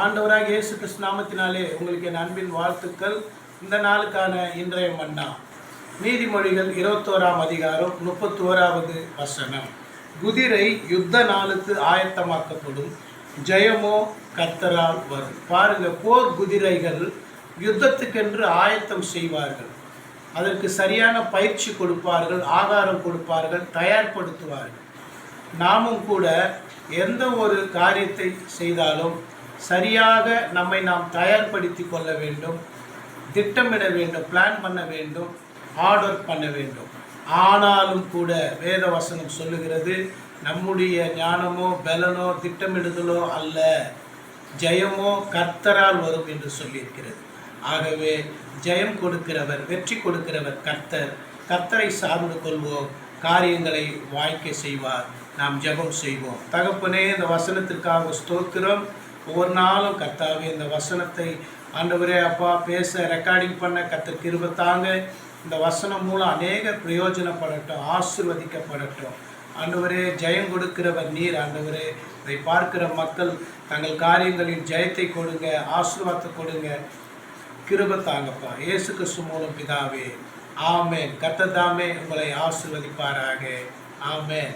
ஆண்டவராக இயேசு கிறிஸ்து நாமத்தினாலே உங்களுக்கு என் அன்பின் வாழ்த்துக்கள். இந்த நாளுக்கான இன்றைய மன்னா நீதிமொழிகள் 21ஆம் அதிகாரம் 31வது வசனம். குதிரை யுத்த நாளுக்கு ஆயத்தமாக்கப்படும், ஜெயமோ கர்த்தரால் வரும். பாருங்க, போர் குதிரைகள் யுத்தத்துக்கென்று ஆயத்தம் செய்வார்கள். அதற்கு சரியான பயிற்சி கொடுப்பார்கள், ஆகாரம் கொடுப்பார்கள், தயார்படுத்துவார்கள். நாமும் கூட எந்த ஒரு காரியத்தை செய்தாலும் சரியாக நம்மை நாம் தயார்படுத்தி கொள்ள வேண்டும், திட்டமிட வேண்டும், பிளான் பண்ண வேண்டும், ஆர்டர் பண்ண வேண்டும். ஆனாலும் கூட வேத வசனம் சொல்லுகிறது, நம்முடைய ஞானமோ பலனோ திட்டமிடுதலோ அல்ல, ஜெயமோ கர்த்தரால் வரும் என்று சொல்லியிருக்கிறது. ஆகவே ஜெயம் கொடுக்கிறவர், வெற்றி கொடுக்கிறவர் கர்த்தர். கர்த்தரை சார்ந்து கொள்வோம், காரியங்களை வாய்க்க செய்வார். நாம் ஜெபம் செய்வோம். தகப்பனே, இந்த வசனத்திற்காக ஸ்தோத்திரம். ஒவ்வொரு நாளும் கர்த்தாவே இந்த வசனத்தை ஆண்டவரே அப்பா பேச ரெக்கார்டிங் பண்ண கர்த்தர் கிருபை தாங்க. இந்த வசனம் மூலம் அநேக பிரயோஜனப்படட்டும், ஆசீர்வதிக்கப்படட்டும். ஆண்டவரே, ஜெயம் கொடுக்கிறவர் நீர். ஆண்டவரே, இதை பார்க்கிற மக்கள் தங்கள் காரியங்களில் ஜெயத்தை கொடுங்க, ஆசீர்வாதத்தை கொடுங்க, கிருபை தாங்கப்பா. இயேசு கிறிஸ்து மூலம் பிதாவே, ஆமென். கர்த்தர் தாமே உங்களை ஆசீர்வதிப்பாராக. ஆமென்.